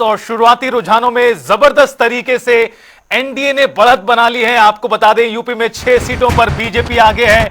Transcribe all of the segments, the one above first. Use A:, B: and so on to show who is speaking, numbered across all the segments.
A: और शुरुआती रुझानों में जबरदस्त तरीके से एनडीए ने बढ़त बना ली है। आपको बता दें यूपी में 6 सीटों पर बीजेपी आगे है।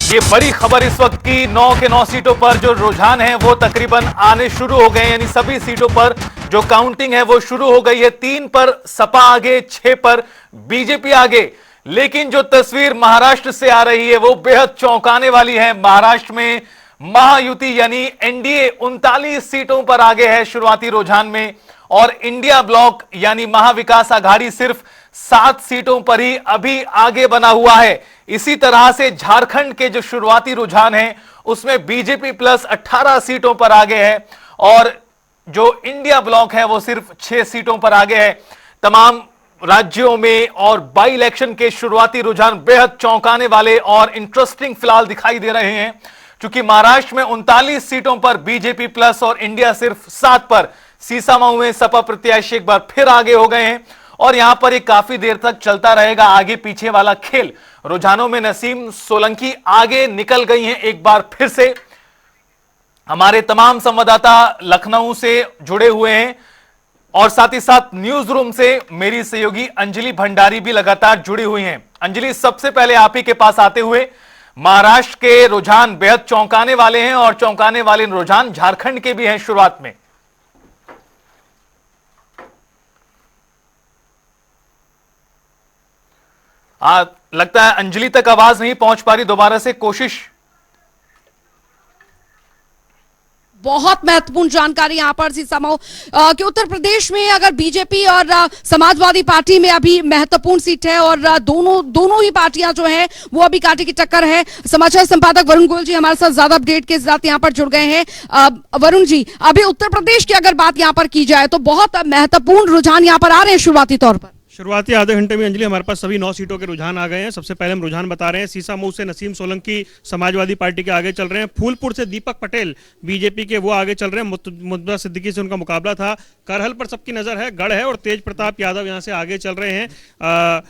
A: ये बड़ी खबर इस वक्त की 9 के 9 सीटों पर जो रुझान है वो तकरीबन आने शुरू हो गए, यानी सभी सीटों पर जो काउंटिंग है वो शुरू हो गई है। 3 पर सपा आगे, 6 पर बीजेपी आगे। लेकिन जो तस्वीर महाराष्ट्र से आ रही है वो बेहद चौंकाने वाली है। महाराष्ट्र में महायुति यानी एनडीए 39 सीटों पर आगे है शुरुआती रुझान में, और इंडिया ब्लॉक यानी महाविकास आघाड़ी सिर्फ 7 सीटों पर ही अभी आगे बना हुआ है। इसी तरह से झारखंड के जो शुरुआती रुझान है उसमें बीजेपी प्लस 18 सीटों पर आगे है, और जो इंडिया ब्लॉक है वो सिर्फ 6 सीटों पर आगे है। तमाम राज्यों में और बाई इलेक्शन के शुरुआती रुझान बेहद चौंकाने वाले और इंटरेस्टिंग फिलहाल दिखाई दे रहे हैं, क्योंकि महाराष्ट्र में 39 सीटों पर बीजेपी प्लस और इंडिया सिर्फ 7 पर। सीसामऊ में सपा प्रत्याशी एक बार फिर आगे हो गए हैं, और यहां पर ये काफी देर तक चलता रहेगा आगे पीछे वाला खेल। रुझानों में नसीम सोलंकी आगे निकल गई हैं एक बार फिर से। हमारे तमाम संवाददाता लखनऊ से जुड़े हुए हैं, और साथ ही साथ न्यूज रूम से मेरी सहयोगी अंजलि भंडारी भी लगातार जुड़ी हुई हैं। अंजलि, सबसे पहले आप ही के पास आते हुए, महाराष्ट्र के रुझान बेहद चौंकाने वाले हैं, और चौंकाने वाले रुझान झारखंड के भी हैं शुरुआत में। लगता है अंजलि तक आवाज नहीं पहुंच पा रही, दोबारा से कोशिश।
B: बहुत महत्वपूर्ण जानकारी यहाँ पर सीसामऊ कि उत्तर प्रदेश में अगर बीजेपी और समाजवादी पार्टी में अभी महत्वपूर्ण सीट है, और दोनों ही पार्टियां जो हैं वो अभी कांटे की टक्कर है। समाचार संपादक वरुण गोयल जी हमारे साथ ज्यादा अपडेट के साथ यहाँ पर जुड़ गए हैं। वरुण जी, अभी उत्तर प्रदेश की अगर बात यहाँ पर की जाए तो बहुत महत्वपूर्ण रुझान यहाँ पर आ रहे हैं शुरुआती तौर पर।
C: शुरुआती आधे घंटे में अंजलि हमारे पास सभी 9 सीटों के रुझान आ गए हैं। सबसे पहले हम रुझान बता रहे हैं, सीसामऊ से नसीम सोलंकी समाजवादी पार्टी के आगे चल रहे हैं। फूलपुर से दीपक पटेल बीजेपी के वो आगे चल रहे हैं, मुत्तबा सिद्दीकी से उनका मुकाबला था। करहल पर सबकी नजर है, गढ़ है, और तेज प्रताप यादव यहां से आगे चल रहे हैं।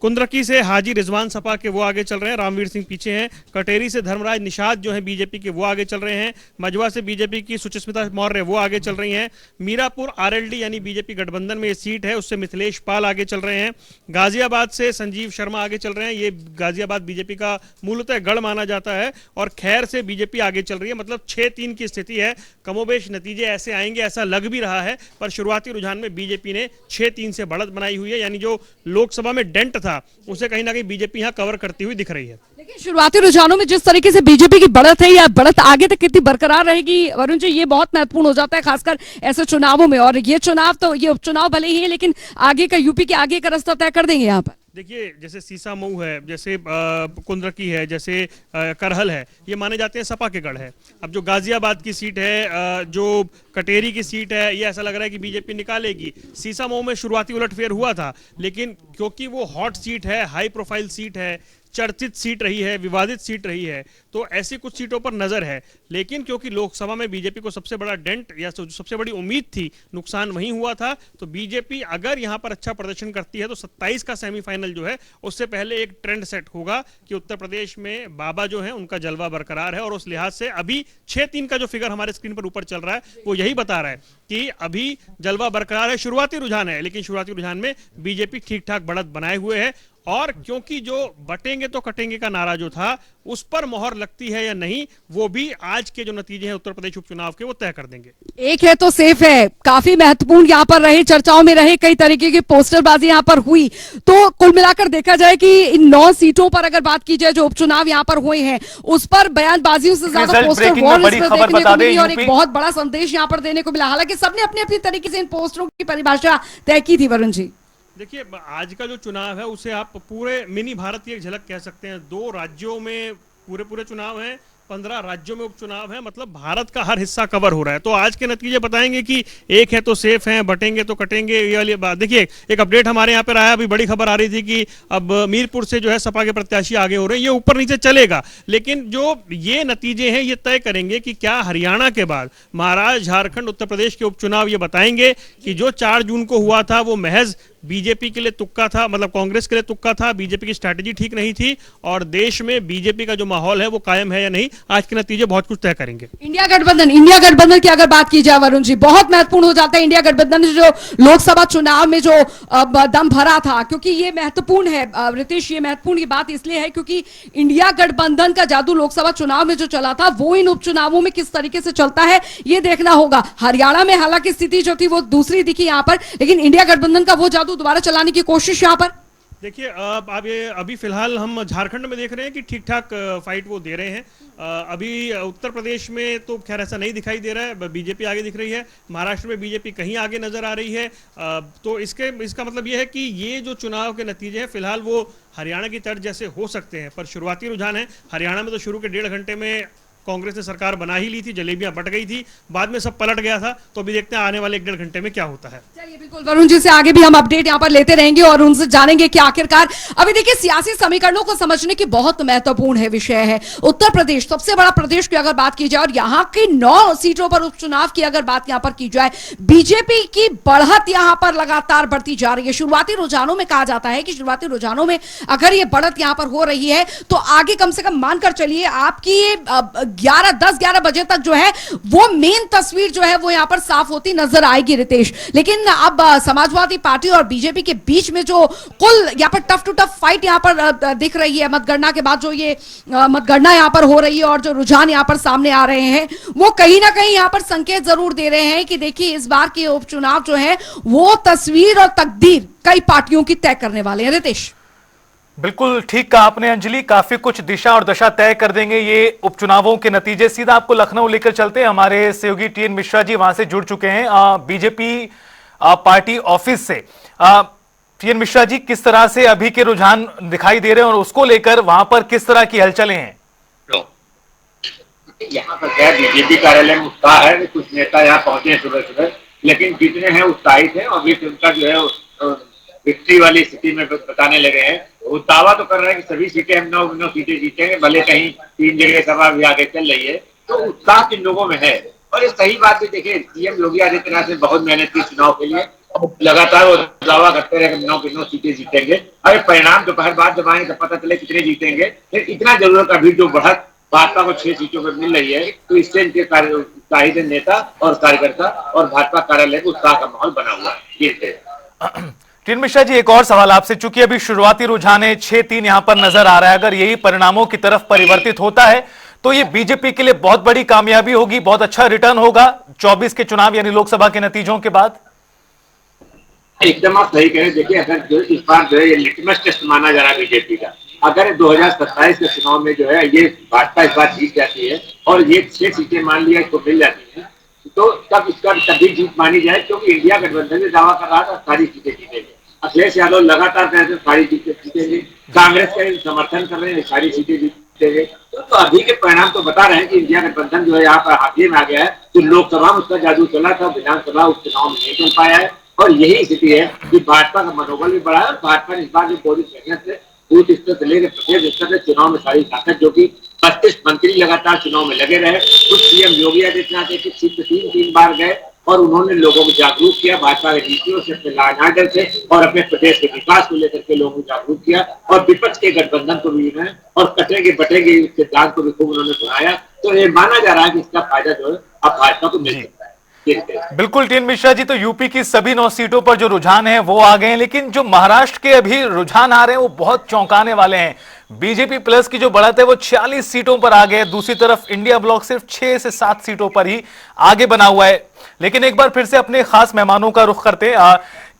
C: कुंद्रकी से हाजी रिजवान सपा के वो आगे चल रहे हैं, रामवीर सिंह पीछे हैं। कटेरी से धर्मराज निषाद जो है बीजेपी के वो आगे चल रहे हैं। मजवा से बीजेपी की सुचिस्मिता मौर्य वो आगे चल रही हैं। मीरापुर आरएलडी यानी बीजेपी गठबंधन में ये सीट है, उससे मिथिलेश पाल आगे चल रहे हैं। गाजियाबाद से संजीव शर्मा आगे चल रहे हैं, ये गाजियाबाद बीजेपी का मूलतः गढ़ माना जाता है। और खैर से बीजेपी आगे चल रही है, मतलब 6-3 की स्थिति है। कमोबेश नतीजे ऐसे आएंगे ऐसा लग भी रहा है, पर शुरुआती रुझान में बीजेपी ने 6-3 से बढ़त बनाई हुई है, यानी जो लोकसभा में डेंट था उसे कहीं ना कहीं बीजेपी यहां कवर करती हुई दिख रही है।
B: लेकिन शुरुआती रुझानों में जिस तरीके से बीजेपी की बढ़त है, या बढ़त आगे तक कितनी बरकरार रहेगी वरुण जी, ये बहुत महत्वपूर्ण हो जाता है खासकर ऐसे चुनावों में। और ये चुनाव तो ये उपचुनाव भले ही है, लेकिन आगे का यूपी के आगे का रास्ता तय कर देंगे यहाँ पर।
C: देखिए, जैसे सीसामऊ है, जैसे कुंद्रकी है, जैसे करहल है, ये माने जाते हैं सपा के गढ़ है। अब जो गाजियाबाद की सीट है, जो कटेरी की सीट है, ये ऐसा लग रहा है कि बीजेपी निकालेगी। सीसामऊ में शुरुआती उलटफेर हुआ था, लेकिन क्योंकि वो हॉट सीट है, हाई प्रोफाइल सीट है, चर्चित सीट रही है, विवादित सीट रही है, तो ऐसी कुछ सीटों पर नजर है। लेकिन क्योंकि लोकसभा में बीजेपी को सबसे बड़ा डेंट या सबसे बड़ी उम्मीद थी, नुकसान वहीं हुआ था, तो बीजेपी अगर यहां पर अच्छा प्रदर्शन करती है तो 27 का सेमीफाइनल जो है उससे पहले एक ट्रेंड सेट होगा कि उत्तर प्रदेश में बाबा जो है उनका जलवा बरकरार है। और उस लिहाज से अभी 6-3 का जो फिगर हमारे स्क्रीन पर ऊपर चल रहा है वो यही बता रहा है कि अभी जलवा बरकरार है। शुरुआती रुझान है, लेकिन शुरुआती रुझान में बीजेपी ठीक ठाक बढ़त बनाए हुए है। और क्योंकि जो बटेंगे तो कटेंगे का नारा जो था उस पर मोहर लगती है या नहीं, वो भी आज के जो नतीजे हैं उत्तर प्रदेश उपचुनाव के वो तय कर देंगे।
B: एक है तो सेफ है, काफी महत्वपूर्ण यहाँ पर रहे, चर्चाओं में रहे, कई तरीके की पोस्टरबाजी यहाँ पर हुई। तो कुल मिलाकर देखा जाए कि इन 9 सीटों पर अगर बात की जाए जो उपचुनाव यहाँ पर हुए हैं, उस पर बयानबाजियों से ज्यादा पोस्टर वॉर देखने को मिली, और एक बहुत बड़ा संदेश यहाँ पर देने को मिला। हालांकि सबने अपने अपनी तरीके से इन पोस्टरों की परिभाषा तय की थी। वरुण जी,
C: देखिए, आज का जो चुनाव है उसे आप पूरे मिनी भारत की एक झलक कह सकते हैं। 2 राज्यों में पूरे चुनाव हैं, 15 राज्यों में उपचुनाव है, मतलब भारत का हर हिस्सा कवर हो रहा है। तो आज के नतीजे बताएंगे कि एक है तो सेफ है, बटेंगे तो कटेंगे, ये वाली बात। देखिए, एक अपडेट हमारे यहाँ पे आया, अभी बड़ी खबर आ रही थी कि अब मीरपुर से जो है सपा के प्रत्याशी आगे हो रहे हैं। ये ऊपर नीचे चलेगा, लेकिन जो ये नतीजे हैं ये तय करेंगे कि क्या हरियाणा के बाद महाराष्ट्र, झारखंड, उत्तर प्रदेश के उपचुनाव ये बताएंगे कि जो 4 जून को हुआ था वो महज बीजेपी के लिए तुक्का था, मतलब कांग्रेस के लिए तुक्का था, बीजेपी की स्ट्रैटेजी ठीक नहीं थी, और देश में बीजेपी का जो माहौल है वो कायम है या नहीं, आज के नतीजे बहुत कुछ तय करेंगे।
B: इंडिया गठबंधन की अगर बात की जाए वरुण जी, बहुत महत्वपूर्ण हो जाता है इंडिया गठबंधन ने जो लोकसभा चुनाव में जो दम भरा था, क्योंकि ये महत्वपूर्ण है रितेश, ये महत्वपूर्ण की बात इसलिए है क्योंकि इंडिया गठबंधन का जादू लोकसभा चुनाव में जो चला था वो इन उपचुनावों में किस तरीके से चलता है ये देखना होगा। हरियाणा में हालांकि स्थिति जो थी वो दूसरी दिखी यहाँ पर, लेकिन इंडिया गठबंधन का वो जादू दोबारा चलाने की कोशिश यहाँ पर।
C: देखिए, अब ये अभी फिलहाल हम झारखंड में देख रहे हैं कि ठीक ठाक फाइट वो दे रहे हैं। अभी उत्तर प्रदेश में तो खैर ऐसा नहीं दिखाई दे रहा है, बीजेपी आगे दिख रही है, महाराष्ट्र में बीजेपी कहीं आगे नजर आ रही है। तो इसका मतलब ये है कि ये जो चुनाव के नतीजे हैं फिलहाल वो हरियाणा की तर्ज जैसे हो सकते हैं, पर शुरुआती रुझान है हरियाणा में तो शुरू के 1.5 घंटे में कांग्रेस ने सरकार बना ही ली थी, जलेबियां बट गई थी, बाद में सब पलट गया था। तो अभी देखते हैं आने वाले 1.5 घंटे में क्या होता है।
B: चलिए, बिल्कुल वरुण जी से आगे भी हम अपडेट यहाँ पर लेते रहेंगे और उनसे जानेंगे कि आखिरकार अभी देखिए सियासी समीकरणों को समझने की बहुत महत्वपूर्ण है विषय है। उत्तर प्रदेश सबसे बड़ा प्रदेश की अगर बात की जाए और यहाँ की 9 सीटों पर उपचुनाव की अगर बात यहाँ पर की जाए, बीजेपी की बढ़त यहाँ पर लगातार बढ़ती जा रही है। शुरुआती रुझानों में कहा जाता है कि शुरुआती रुझानों में अगर ये बढ़त यहाँ पर हो रही है तो आगे कम से कम मानकर चलिए आपकी 10-11 बजे तक जो है वो मेन तस्वीर जो है वो यहां पर साफ होती नजर आएगी रितेश। लेकिन अब समाजवादी पार्टी और बीजेपी के बीच में जो कुल यहां पर टफ टू टफ फाइट यहां पर दिख रही है मतगणना के बाद, जो ये मतगणना यहां पर हो रही है और जो रुझान यहां पर सामने आ रहे हैं वो कहीं ना कहीं यहां पर संकेत जरूर दे रहे हैं कि देखिए इस बार के उपचुनाव जो है वो तस्वीर और तकदीर कई पार्टियों की तय करने वाले हैं। रितेश,
A: बिल्कुल ठीक कहा आपने अंजलि, काफी कुछ दिशा और दशा तय कर देंगे ये उपचुनावों के नतीजे। सीधा आपको लखनऊ लेकर चलते हैं, हमारे सहयोगी टीएन मिश्रा जी वहां से जुड़ चुके हैं बीजेपी पार्टी ऑफिस से। टीएन मिश्रा जी, किस तरह से अभी के रुझान दिखाई दे रहे हैं और उसको लेकर वहां पर किस तरह की हलचलें हैं?
D: यहाँ पर क्या बीजेपी कार्यालय में उत्साह है, कुछ नेता यहाँ पहुंचे हैं सुबह सुबह, लेकिन जितने हैं उत्साहित हैं और अभी उनका जो है विक्ट्री वाली स्थिति में बताने लगे हैं। वो दावा तो कर रहे हैं कि सभी सीटें हम 9 सीटें जीतेंगे, भले कहीं 3 जगह सभा भी आगे चल रही है, तो उत्साह किन लोगों में है। और ये सही बात है, देखिए सीएम योगी आदित्यनाथ ने बहुत मेहनत की चुनाव के लिए, लगातार वो दावा करते रहे कि 9 सीटें जीतेंगे। अरे परिणाम दोपहर बाद जब आए तो पता चले कितने जीतेंगे, लेकिन इतना जरूरत अभी जो बढ़त भाजपा को 6 सीटों पर मिल रही है, तो इससे इनके उत्साहित नेता और कार्यकर्ता और भाजपा कार्यालय में उत्साह का माहौल बना हुआ है।
A: टीएन मिश्रा जी, एक और सवाल आपसे, चूंकि अभी शुरुआती रुझान 6-3 यहां पर नजर आ रहा है, अगर यही परिणामों की तरफ परिवर्तित होता है तो ये बीजेपी के लिए बहुत बड़ी कामयाबी होगी, बहुत अच्छा रिटर्न होगा 24 के चुनाव यानी लोकसभा के नतीजों के बाद।
D: एकदम आप सही कह रहे हैं। देखिए अगर इस बार जो है ये लिटमस टेस्ट माना जा रहा है बीजेपी का, अगर 2027 के चुनाव में जो है ये भाजपा इस बार जीत जाती है और ये 6 सीटें मान लिया इसको मिल जाती है, तो तब इसका तभी जीत मानी जाए, क्योंकि इंडिया गठबंधन ने दावा कर रहा था सारी सीटें जीतेंगे। अखिलेश यादव लगातार कहते हैं सारी सीटें जीतेंगे, कांग्रेस का समर्थन कर रहे हैं सारी सीटें जीतेंगे। तो अभी के परिणाम तो बता रहे हैं कि इंडिया गठबंधन जो है यहाँ पर हाथी में आ गया है। तो लोकसभा में उसका जादू चला था, विधानसभा उपचुनाव में नहीं चल पाया है, और यही स्थिति है कि भाजपा का मनोबल भी बढ़ा है। भाजपा ने इस बार जो पूरी मेहनत से बूथ स्तर से लेकर प्रदेश स्तर से चुनाव में सारी ताकत, जो कि 32 मंत्री लगातार चुनाव में लगे रहे, कुछ सीएम योगी आदित्यनाथ एक सीट पे 3 बार गए और उन्होंने लोगों को जागरूक किया भाजपा की नीतियों से, अपने लॉ एंड ऑर्डर से और अपने प्रदेश के विकास को लेकर के लोगों को जागरूक किया, और विपक्ष के गठबंधन को भी उन्होंने और कटेंगे बटेंगे सिद्धांत को भी खूब उन्होंने सुनाया। तो ये माना जा रहा है कि इसका फायदा जो है अब भाजपा को मिल सकता है।
A: बिल्कुल टीएन मिश्रा जी, तो यूपी की सभी 9 सीटों पर जो रुझान है वो आ गए हैं, लेकिन जो महाराष्ट्र के अभी रुझान आ रहे हैं वो बहुत चौंकाने वाले हैं। बीजेपी प्लस की जो बढ़त है वो 46 सीटों पर आ गए, दूसरी तरफ इंडिया ब्लॉक सिर्फ 6 से 7 सीटों पर ही आगे बना हुआ है। लेकिन एक बार फिर से अपने खास मेहमानों का रुख करते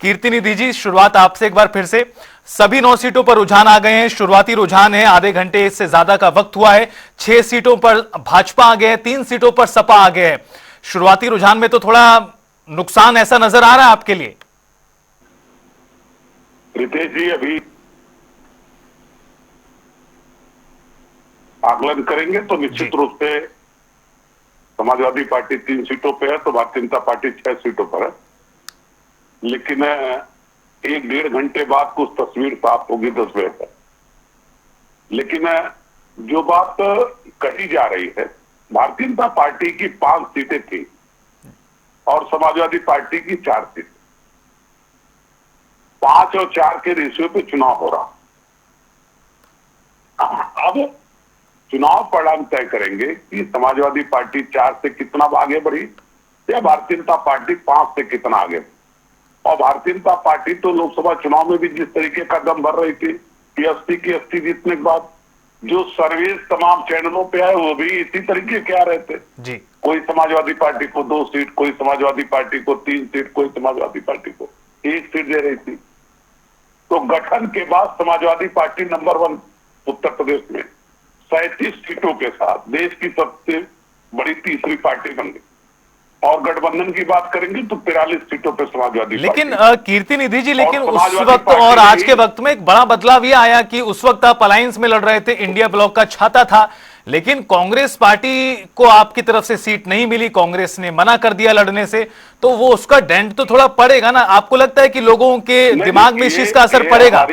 A: कीर्ति निधि जी, शुरुआत आपसे एक बार फिर से। सभी 9 सीटों पर रुझान आ गए हैं, शुरुआती रुझान है, आधे घंटे से ज्यादा का वक्त हुआ है। 6 सीटों पर भाजपा आ गए हैं, 3 सीटों पर सपा आ गए हैं। शुरुआती रुझान में तो थोड़ा नुकसान ऐसा नजर आ रहा है आपके लिए?
E: रितेश जी, अभी आकलन करेंगे तो निश्चित रूप से समाजवादी पार्टी 3 सीटों पे है, तो भारतीय जनता पार्टी 6 सीटों पर है। लेकिन 1-1.5 घंटे बाद कुछ तस्वीर साफ होगी 10 बजे तक। लेकिन जो बात कही जा रही है, भारतीय जनता पार्टी की 5 सीटें थी और समाजवादी पार्टी की 4 सीटें, 5 और 4 के रेशियो पे चुनाव हो रहा। अब चुनाव परिणाम तय करेंगे कि समाजवादी पार्टी 4 से कितना आगे बढ़ी या भारतीय जनता पार्टी 5 से कितना आगे। और भारतीय जनता पार्टी तो लोकसभा चुनाव में भी जिस तरीके का दम भर रही थी कि 80 की 80 जीतने के बाद जो सर्वे तमाम चैनलों पे आए वो भी इसी तरीके के आ रहे थे
A: जी।
E: कोई समाजवादी पार्टी को 2 सीट, कोई समाजवादी पार्टी को 3 सीट, कोई समाजवादी पार्टी को 1 सीट दे रही थी। तो गठन के बाद समाजवादी पार्टी नंबर 1 उत्तर प्रदेश में 37 सीटों के साथ देश की सबसे बड़ी तीसरी पार्टी बन गई। और गठबंधन की बात करेंगे तो 43 सीटों पे समाजवादी
A: लेकिन
E: पार्टी।
A: कीर्ति निधि जी, लेकिन
E: और
A: उस
E: समाजवादी
A: वक्त
E: पार्टी
A: और आज
E: भी-
A: के वक्त में एक बड़ा बदलाव ये आया कि उस वक्त आप अलायंस में लड़ रहे थे, इंडिया ब्लॉक का छाता था, लेकिन कांग्रेस पार्टी को आपकी तरफ से सीट नहीं मिली, कांग्रेस ने मना कर दिया लड़ने से, तो वो उसका डेंट तो थोड़ा पड़ेगा ना। आपको लगता है कि लोगों के
E: नहीं,
A: दिमाग में इस चीज का असर पड़ेगा?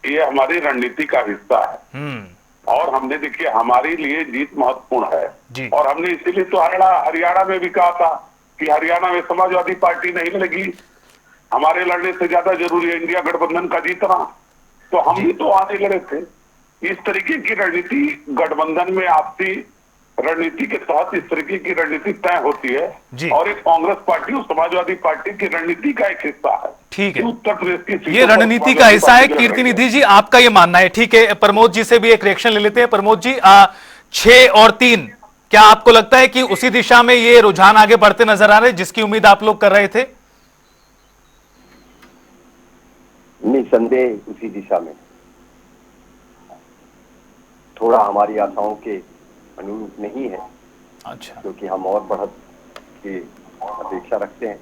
E: ये हमारी रणनीति का हिस्सा है और हमने देखिए हमारे लिए जीत महत्वपूर्ण है
A: जी।
E: और हमने इसीलिए तो हरियाणा में भी कहा था कि हरियाणा में समाजवादी पार्टी नहीं मिलेगी, हमारे लड़ने से ज्यादा जरूरी है इंडिया गठबंधन का जीतना। तो हम भी तो आने लड़े थे। इस तरीके की रणनीति गठबंधन में आपसी रणनीति के तहत इस तरीके की रणनीति तय होती
A: जी।
E: है और एक कांग्रेस पार्टी और समाजवादी पार्टी की रणनीति का एक हिस्सा है।
A: ठीक है,
E: उत्तर प्रदेश की सीटों
A: ये
E: पर
A: रणनीति का
E: समाजवादी
A: हिस्सा है।
E: पार्टी लड़
A: कीर्ति
E: रही है।
A: निधि जी, आपका ये मानना है, ठीक है। प्रमोद जी से भी एक रिएक्शन ले लेते हैं। प्रमोद जी, 6 और 3, क्या आपको लगता है कि उसी दिशा में ये रुझान आगे बढ़ते नजर आ रहे हैं जिसकी उम्मीद आप लोग कर रहे थे?
F: निसंदेह उसी दिशा में, थोड़ा हमारी आशाओं के अनुरूप नहीं है,
A: अच्छा,
F: क्योंकि हम और बढ़त की अपेक्षा रखते हैं।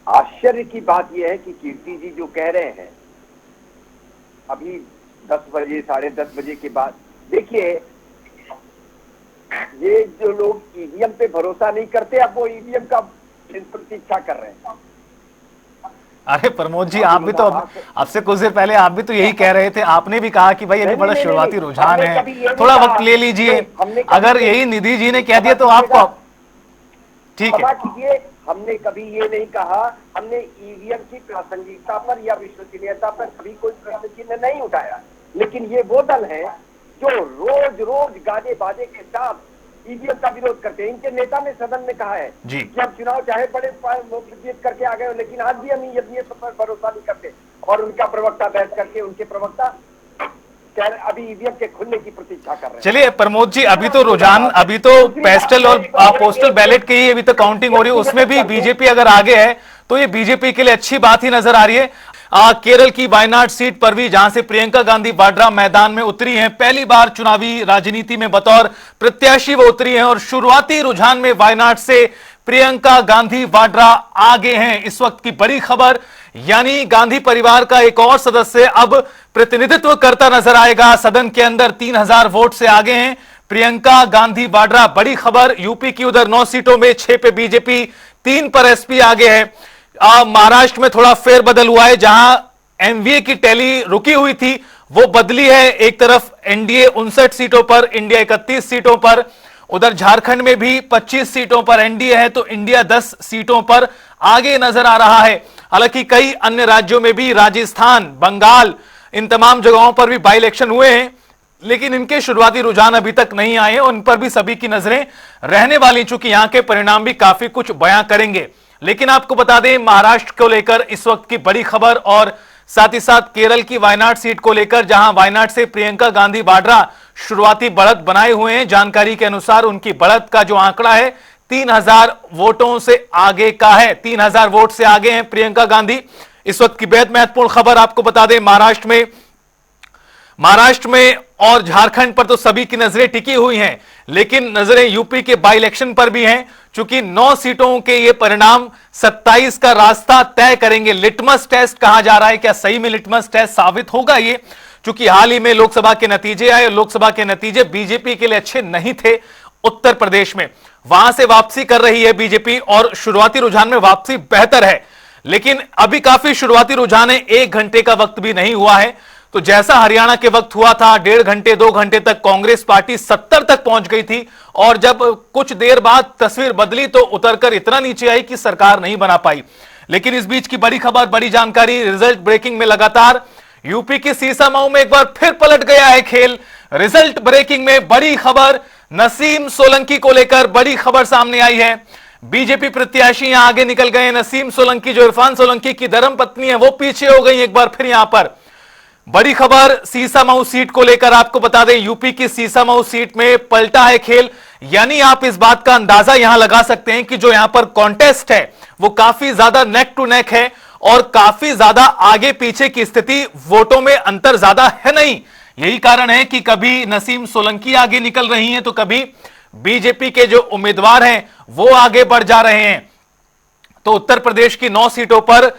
F: आश्चर्य की बात यह है कि कीर्ति जी जो कह रहे हैं अभी 10 बजे 10:30 बजे के बाद, देखिए ये जो लोग ईवीएम पे भरोसा नहीं करते, अब वो ईवीएम का प्रतीक्षा कर रहे हैं।
A: अरे प्रमोद जी, आप भी तो आपसे कुछ देर पहले आप भी तो यही कह रहे थे, आपने भी कहा कि भाई अभी बड़ा शुरुआती रुझान है, थोड़ा वक्त ले लीजिए। अगर यही निधि जी ने कह दिया तो आपको ठीक है।
F: हमने कभी ये नहीं कहा, हमने ईवीएम की प्रासंगिकता पर या विश्वसनीयता पर कभी कोई प्रश्न चिन्ह नहीं उठाया, लेकिन ये वो दल है जो रोज रोज गाजे बाजे के साथ ईवीएम का विरोध करते हैं। इनके नेता ने सदन में कहा है
A: जी
F: कि हम चुनाव चाहे बड़े जीत करके आ गए, लेकिन आज भी हम ईवीएम पर भरोसा नहीं करते। और उनका प्रवक्ता बहस करके उनके प्रवक्ता अभी ईवीएम के खुलने की प्रतीक्षा कर रहे हैं।
A: चलिए प्रमोद जी, अभी तो रुझान, अभी तो पेस्टल और पोस्टल बैलेट की ही अभी तो काउंटिंग हो रही है, उसमें भी बीजेपी अगर आगे है तो ये बीजेपी के लिए अच्छी बात ही नजर आ रही है। केरल की वायनाड सीट पर भी, जहां से प्रियंका गांधी वाड्रा मैदान में उतरी हैं, पहली बार चुनावी राजनीति में बतौर प्रत्याशी वो उतरी हैं और शुरुआती रुझान में वायनाड से प्रियंका गांधी वाड्रा आगे हैं। इस वक्त की बड़ी खबर, यानी गांधी परिवार का एक और सदस्य अब प्रतिनिधित्व करता नजर आएगा सदन के अंदर। 3000 वोट से आगे हैं प्रियंका गांधी वाड्रा। बड़ी खबर यूपी की, उधर 9 सीटों में 6 पे बीजेपी, 3 पर एसपी आगे है। महाराष्ट्र में थोड़ा फेरबदल हुआ है, जहां एमवीए की टैली रुकी हुई थी वो बदली है। एक तरफ एनडीए 59 सीटों पर, इंडिया 31 सीटों पर। उधर झारखंड में भी 25 सीटों पर एनडीए है तो इंडिया 10 सीटों पर आगे नजर आ रहा है। हालांकि कई अन्य राज्यों में भी, राजस्थान, बंगाल, इन तमाम जगहों पर भी बाई इलेक्शन हुए हैं, लेकिन इनके शुरुआती रुझान अभी तक नहीं आए हैं। उन पर भी सभी की नजरें रहने वाली, चूंकि यहां के परिणाम भी काफी कुछ बयां करेंगे। लेकिन आपको बता दें, महाराष्ट्र को लेकर इस वक्त की बड़ी खबर और साथ ही साथ केरल की वायनाड सीट को लेकर, जहां वायनाड से प्रियंका गांधी वाड्रा शुरुआती बढ़त बनाए हुए हैं। जानकारी के अनुसार उनकी बढ़त का जो आंकड़ा है 3000 वोटों से आगे का है। 3000 वोट से आगे हैं प्रियंका गांधी। इस वक्त की बेहद महत्वपूर्ण खबर आपको बता दें, महाराष्ट्र में और झारखंड पर तो सभी की नजरें टिकी हुई हैं, लेकिन नजरें यूपी के बाई इलेक्शन पर भी हैं, क्योंकि 9 सीटों के ये परिणाम 27 का रास्ता तय करेंगे। लिटमस टेस्ट कहा जा रहा है, क्या सही में लिटमस टेस्ट साबित होगा ये? क्योंकि हाल ही में लोकसभा के नतीजे आए, लोकसभा के नतीजे बीजेपी के लिए अच्छे नहीं थे। उत्तर प्रदेश में वहां से वापसी कर रही है बीजेपी और शुरुआती रुझान में वापसी बेहतर है, लेकिन अभी काफी शुरुआती रुझान है, 1 घंटे का वक्त भी नहीं हुआ है। तो जैसा हरियाणा के वक्त हुआ था, 1.5 घंटे 2 घंटे तक कांग्रेस पार्टी 70 तक पहुंच गई थी और जब कुछ देर बाद तस्वीर बदली तो उतरकर इतना नीचे आई कि सरकार नहीं बना पाई। लेकिन इस बीच की बड़ी खबर, बड़ी जानकारी, रिजल्ट ब्रेकिंग में लगातार यूपी की सीसामऊ में एक बार फिर पलट गया है खेल। रिजल्ट ब्रेकिंग में बड़ी खबर, नसीम सोलंकी को लेकर बड़ी खबर सामने आई है। बीजेपी प्रत्याशी यहां आगे निकल गए। नसीम सोलंकी जो इरफान सोलंकी की धर्मपत्नी है वो पीछे हो गई एक बार फिर। यहां पर बड़ी खबर सीसामऊ सीट को लेकर, आपको बता दें यूपी की सीसामऊ सीट में पलटा है खेल। यानी आप इस बात का अंदाजा यहां लगा सकते हैं कि जो यहां पर कॉन्टेस्ट है वो काफी ज्यादा नेक टू नेक है और काफी ज्यादा आगे पीछे की स्थिति, वोटों में अंतर ज्यादा है नहीं। यही कारण है कि कभी नसीम सोलंकी आगे निकल रही हैं तो कभी बीजेपी के जो उम्मीदवार हैं वो आगे बढ़ जा रहे हैं। तो उत्तर प्रदेश की 9 सीटों पर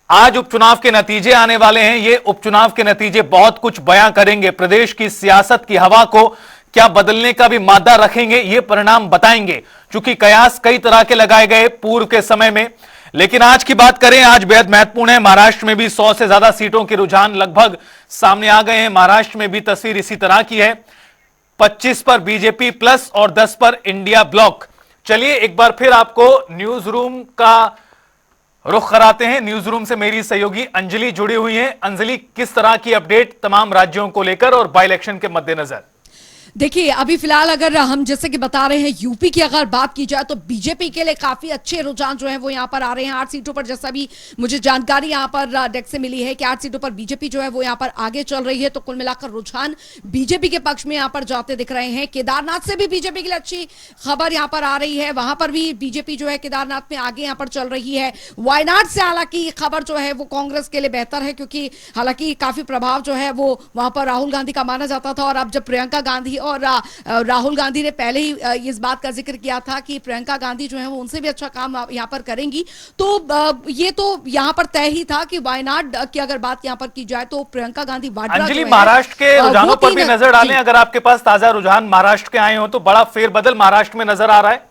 A: आज उपचुनाव के नतीजे आने वाले हैं। ये उपचुनाव के नतीजे बहुत कुछ बयां करेंगे, प्रदेश की सियासत की हवा को क्या बदलने का भी मादा रखेंगे, ये परिणाम बताएंगे। चूंकि कयास कई तरह के लगाए गए पूर्व के समय में, लेकिन आज की बात करें, आज बेहद महत्वपूर्ण है। महाराष्ट्र में भी 100 से ज्यादा सीटों के रुझान लगभग सामने आ गए हैं। महाराष्ट्र में भी तस्वीर इसी तरह की है, 25 पर बीजेपी प्लस और 10 पर इंडिया ब्लॉक। चलिए एक बार फिर आपको न्यूज रूम का रुख कराते हैं। न्यूज रूम से मेरी सहयोगी अंजलि जुड़ी हुई हैं। अंजलि, किस तरह की अपडेट तमाम राज्यों को लेकर और बाई इलेक्शन के मद्देनजर?
B: देखिए, अभी फिलहाल अगर हम जैसे कि बता रहे हैं यूपी की अगर बात की जाए तो बीजेपी के लिए काफी अच्छे रुझान जो है वो यहाँ पर आ रहे हैं। 8 सीटों पर, जैसा भी मुझे जानकारी यहाँ पर डेस्क से मिली है कि 8 सीटों पर बीजेपी जो है वो यहाँ पर आगे चल रही है। तो कुल मिलाकर रुझान बीजेपी के पक्ष में यहाँ पर जाते दिख रहे हैं। केदारनाथ से भी बीजेपी के लिए अच्छी खबर यहाँ पर आ रही है, वहां पर भी बीजेपी जो है केदारनाथ में आगे यहाँ पर चल रही है। वायनाड से हालांकि खबर जो है वो कांग्रेस के लिए बेहतर है, क्योंकि हालांकि काफी प्रभाव जो है वो वहां पर राहुल गांधी का माना जाता था, और अब जब प्रियंका गांधी और राहुल गांधी ने पहले ही इस बात का जिक्र किया था कि प्रियंका गांधी जो है वो उनसे भी अच्छा काम यहां पर करेंगी, तो ये तो यहां पर तय ही था कि वायनाड की अगर बात यहां पर की जाए तो प्रियंका गांधी वाड्रा।
A: अंजलि, महाराष्ट्र के रुझानों पर भी नजर डालें, अगर आपके पास ताजा रुझान महाराष्ट्र के आए हो तो बड़ा फेरबदल महाराष्ट्र में नजर आ रहा है।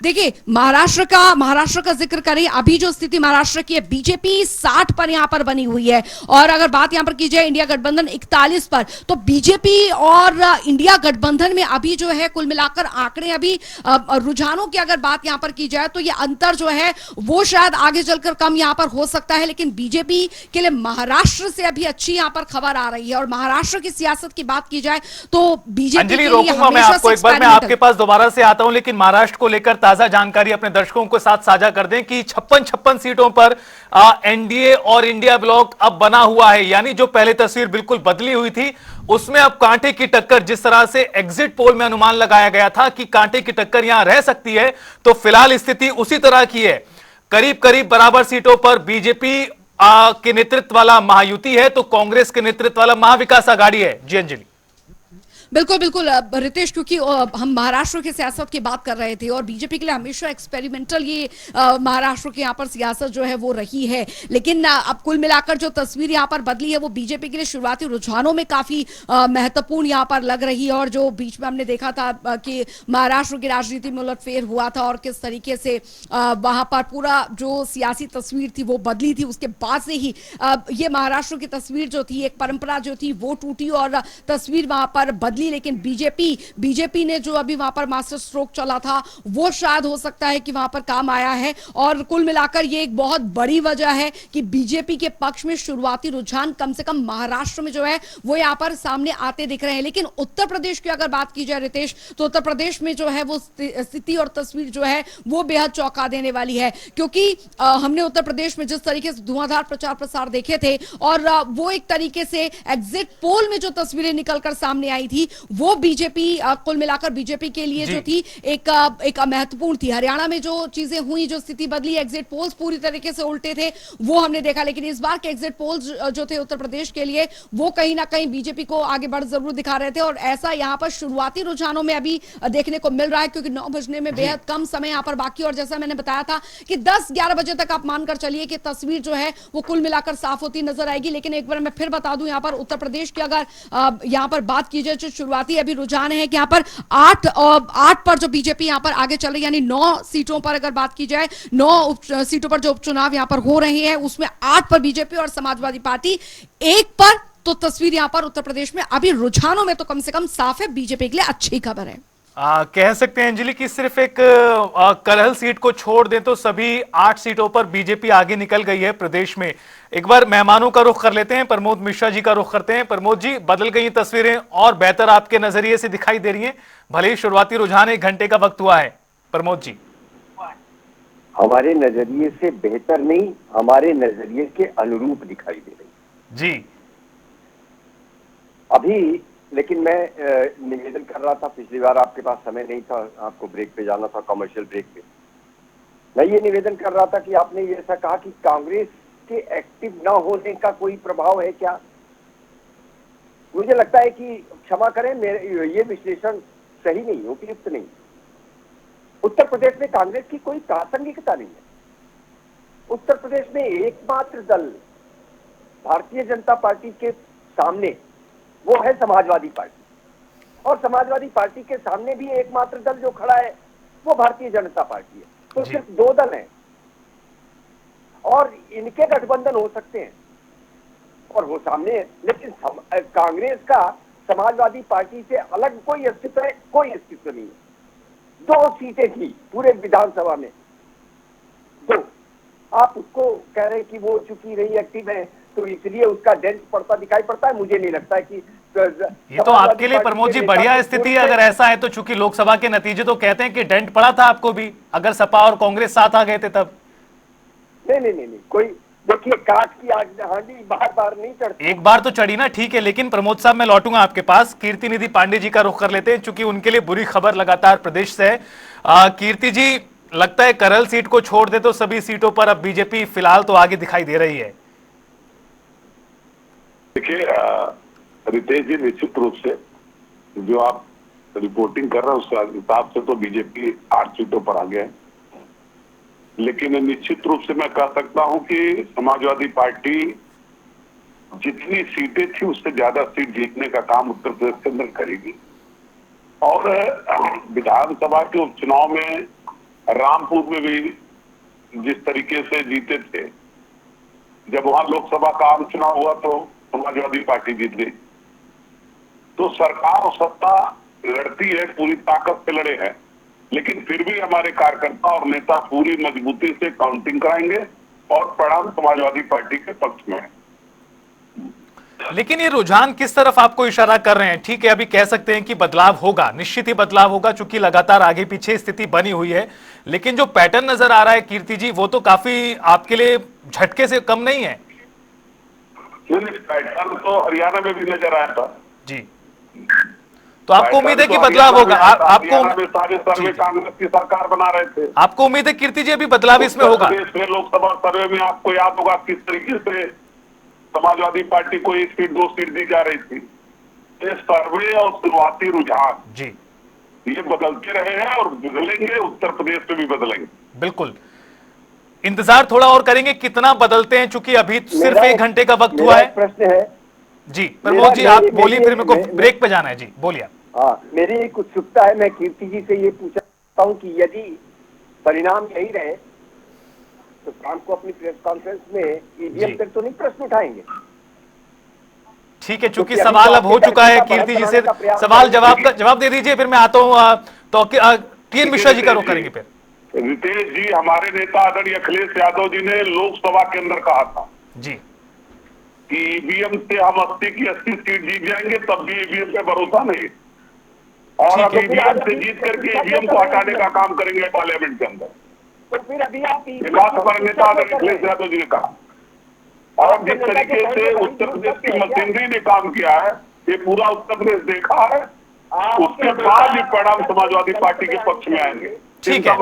B: देखिए, महाराष्ट्र का जिक्र करें, अभी जो स्थिति महाराष्ट्र की है, बीजेपी 60 पर यहां पर बनी हुई है, और अगर बात यहां पर की जाए इंडिया गठबंधन 41 पर, तो बीजेपी और इंडिया गठबंधन में अभी जो है कुल मिलाकर आंकड़े, अभी रुझानों की अगर बात यहां पर की जाए तो ये अंतर जो है वो शायद आगे चलकर कम यहां पर हो सकता है, लेकिन बीजेपी के लिए महाराष्ट्र से अभी अच्छी यहां पर खबर आ रही है। और महाराष्ट्र की सियासत की बात की जाए तो बीजेपी के लिए
A: रोकूंगा मैं आपको, एक बार मैं आपके पास दोबारा से आता हूं, लेकिन महाराष्ट्र को लेकर ताजा जानकारी अपने दर्शकों के साथ साझा कर दें कि 56 सीटों पर एनडीए और इंडिया ब्लॉक अब बना हुआ है। यानी जो पहले तस्वीर बिल्कुल बदली हुई थी उसमें अब कांटे की टक्कर, जिस तरह से एग्जिट पोल में अनुमान लगाया गया था कि कांटे की टक्कर यहां रह सकती है, तो फिलहाल स्थिति उसी तरह की है। करीब करीब बराबर सीटों पर बीजेपी के नेतृत्व वाला महायुति है तो कांग्रेस के नेतृत्व वाला महाविकास आघाड़ी है। जी अंजलि।
B: बिल्कुल बिल्कुल रितेश, क्योंकि हम महाराष्ट्र की सियासत की बात कर रहे थे और बीजेपी के लिए हमेशा एक्सपेरिमेंटल ये महाराष्ट्र की यहाँ पर सियासत जो है वो रही है, लेकिन अब कुल मिलाकर जो तस्वीर यहाँ पर बदली है वो बीजेपी के लिए शुरुआती रुझानों में काफी महत्वपूर्ण यहाँ पर लग रही है। और जो बीच में हमने देखा था कि महाराष्ट्र की राजनीति में उलटफेर हुआ था और किस तरीके से वहां पर पूरा जो सियासी तस्वीर थी वो बदली थी, उसके बाद से ही ये महाराष्ट्र की तस्वीर जो थी, एक परंपरा जो थी वो टूटी और तस्वीर वहां पर बदली। लेकिन बीजेपी ने जो अभी वहां पर मास्टर स्ट्रोक चला था वो शायद हो सकता है कि वहां पर काम आया है, और कुल मिलाकर ये एक बहुत बड़ी वजह है कि बीजेपी के पक्ष में शुरुआती रुझान कम से कम महाराष्ट्र में जो है वो यहां पर सामने आते दिख रहे हैं। लेकिन उत्तर प्रदेश की अगर बात की जाए रितेश, तो उत्तर प्रदेश में जो है वो स्थिति और तस्वीर जो है वो बेहद चौंका देने वाली है, क्योंकि हमने उत्तर प्रदेश में जिस तरीके से धुआंधार प्रचार प्रसार देखे थे और वो एक तरीके से एग्जिट पोल में जो तस्वीरें निकलकर सामने आई थी वो बीजेपी कुल मिलाकर बीजेपी के लिए जो थी एक महत्वपूर्ण थी। हरियाणा में जो चीजें हुई, जो स्थिति बदली, एग्जिट पोल्स पूरी तरीके से उल्टे थे वो हमने देखा, लेकिन इस बार के एग्जिट पोल्स जो थे उत्तर प्रदेश के लिए वो कहीं ना कहीं बीजेपी को आगे बढ़ जरूर दिखा रहे थे, और ऐसा यहाँ पर शुरुआती रुझानों में अभी देखने को मिल रहा है, क्योंकि 9 बजने में बेहद कम समय यहाँ पर बाकी, और जैसा मैंने बताया था कि 10-11 बजे तक आप मानकर चलिए कि तस्वीर जो है वो कुल मिलाकर साफ होती नजर आएगी। लेकिन एक बार मैं फिर बता दूं, यहाँ पर उत्तर प्रदेश की अगर यहाँ पर बात की जाए, शुरुआती अभी रुझान है कि यहाँ पर 8 पर जो बीजेपी यहाँ पर आगे चल रही है, यानी 9 सीटों पर अगर बात की जाए, 9 सीटों पर जो उपचुनाव यहाँ पर हो रहे हैं उसमें 8 पर बीजेपी और समाजवादी पार्टी 1 पर, तो तस्वीर यहाँ पर उत्तर प्रदेश में अभी रुझानों में तो कम से कम साफ है, बीजेपी के लिए अच्छी खबर है।
A: कह सकते हैं अंजलि कि सिर्फ एक करहल सीट को छोड़ दें तो सभी 8 सीटों पर बीजेपी आगे निकल गई है प्रदेश में। एक बार मेहमानों का रुख कर लेते हैं, प्रमोद मिश्रा जी का रुख करते हैं। प्रमोद जी, बदल गई तस्वीरें और बेहतर आपके नजरिए से दिखाई दे रही हैं, भले ही शुरुआती रुझान 1 घंटे का वक्त हुआ है। प्रमोद जी,
F: हमारे नजरिए से बेहतर नहीं, हमारे नजरिए के अनुरूप दिखाई दे रही
A: जी
F: अभी। लेकिन मैं निवेदन कर रहा था, पिछली बार आपके पास समय नहीं था, आपको ब्रेक पे जाना था, कमर्शियल ब्रेक पे। मैं ये निवेदन कर रहा था कि आपने ये ऐसा कहा कि कांग्रेस के एक्टिव न होने का कोई प्रभाव है क्या। मुझे लगता है कि क्षमा करें, मेरे ये विश्लेषण सही नहीं, उपयुक्त नहीं। उत्तर प्रदेश में कांग्रेस की कोई प्रासंगिकता नहीं है। उत्तर प्रदेश में एकमात्र दल भारतीय जनता पार्टी के सामने वो है समाजवादी पार्टी, और समाजवादी पार्टी के सामने भी एकमात्र दल जो खड़ा है वो भारतीय जनता पार्टी है। तो सिर्फ 2 दल हैं और इनके गठबंधन हो सकते हैं और वो सामने है। लेकिन कांग्रेस का समाजवादी पार्टी से अलग कोई अस्तित्व है? कोई अस्तित्व नहीं है। 2 सीटें थी पूरे विधानसभा में, 2। आप उसको कह रहे हैं कि वो चुकी रही एक्टिव है तो इसलिए उसका डेंट पड़ता दिखाई पड़ता है। मुझे नहीं लगता है कि
A: ये तो आपके लिए प्रमोद जी बढ़िया स्थिति है अगर ऐसा है तो, चूंकि लोकसभा के नतीजे तो कहते हैं कि डेंट पड़ा था आपको भी, अगर सपा और कांग्रेस साथ आ गए थे तब।
F: नहीं, कोई देखिए, काट की हांडी बार बार नहीं चढ़ती।
A: एक बार तो चढ़ी ना, ठीक है। लेकिन प्रमोद साहब, मैं लौटूंगा आपके पास। कीर्ति निधि पांडे जी का रुख कर लेते हैं, चूंकि उनके लिए बुरी खबर लगातार प्रदेश से है। कीर्ति जी, लगता है करहल सीट को छोड़ दे तो सभी सीटों पर अब बीजेपी फिलहाल तो आगे दिखाई दे रही है।
E: देखिए रितेश जी, निश्चित रूप से जो आप रिपोर्टिंग कर रहे हैं उसके हिसाब से तो बीजेपी 8 सीटों पर आगे है। लेकिन निश्चित रूप से मैं कह सकता हूं कि समाजवादी पार्टी जितनी सीटें थी उससे ज्यादा सीट जीतने का काम उत्तर प्रदेश के अंदर करेगी। और विधानसभा के उपचुनाव में रामपुर में भी जिस तरीके से जीते थे, जब वहां लोकसभा का आम चुनाव हुआ तो समाजवादी पार्टी जीत गई। तो सरकार और सत्ता लड़ती है, पूरी ताकत से लड़े हैं, लेकिन फिर भी हमारे कार्यकर्ता और नेता पूरी मजबूती से काउंटिंग कराएंगे और परिणाम समाजवादी पार्टी के पक्ष में है।
A: लेकिन ये रुझान किस तरफ आपको इशारा कर रहे हैं? ठीक है, अभी कह सकते हैं कि बदलाव होगा, निश्चित ही बदलाव होगा, चूंकि लगातार आगे पीछे स्थिति बनी हुई है। लेकिन जो पैटर्न नजर आ रहा है कीर्ति जी, वो तो काफी आपके लिए झटके से कम नहीं है।
E: पैटर्न तो हरियाणा में भी नजर आया था
A: जी, तो आपको उम्मीद है कि बदलाव होगा? आपको
E: सारे सर्वे कांग्रेस की सरकार बना रहे थे।
A: आपको उम्मीद है कीर्ति जी अभी बदलाव इसमें होगा?
E: प्रदेश में लोकसभा सर्वे में आपको याद होगा किस तरीके से समाजवादी पार्टी को 1 सीट 2 सीट दी जा रही थी। ये सर्वे और शुरुआती रुझान
A: जी
E: ये बदलते रहे हैं और बदलेंगे, उत्तर प्रदेश में भी बदलेंगे।
A: बिल्कुल, इंतजार थोड़ा और करेंगे कितना बदलते हैं, चूंकि अभी सिर्फ 1 घंटे का वक्त हुआ है।
F: प्रश्न है
A: जी प्रमोद जी, आप बोलिए, फिर मेरे को ब्रेक पे जाना है। जी बोलिए।
F: हाँ, मेरी एक उत्सुकता है, मैं कीर्ति जी से ये पूछता हूँ कि यदि परिणाम यही रहे तो शाम को अपनी प्रेस कॉन्फ्रेंस में ईवीएम पर तो नहीं प्रश्न उठाएंगे?
A: ठीक है, चूंकि सवाल अब हो चुका है, कीर्ति जी से सवाल जवाब दे दीजिए, फिर मैं आता हूँ तो टीएन मिश्रा जी का रुख करेंगे फिर।
E: रितेश जी, हमारे नेता आदरणीय अखिलेश यादव जी ने लोकसभा के अंदर कहा था
A: जी
E: कि ईवीएम से हम 80 की 80 सीट जीत जाएंगे, तब भी ईवीएम पे भरोसा नहीं, और अब ईवीएम से जीत करके ईवीएम को हटाने का काम करेंगे पार्लियामेंट के अंदर।
F: तो फिर अभी आप
E: बात हमारे नेता आदरणीय अखिलेश यादव जी ने कहा। और जिस तरीके से उत्तर प्रदेश की मशीनरी ने काम किया है, ये पूरा उत्तर प्रदेश देखा है, उसके बाद ये परिणाम समाजवादी पार्टी के पक्ष में आएंगे।
A: ठीक है।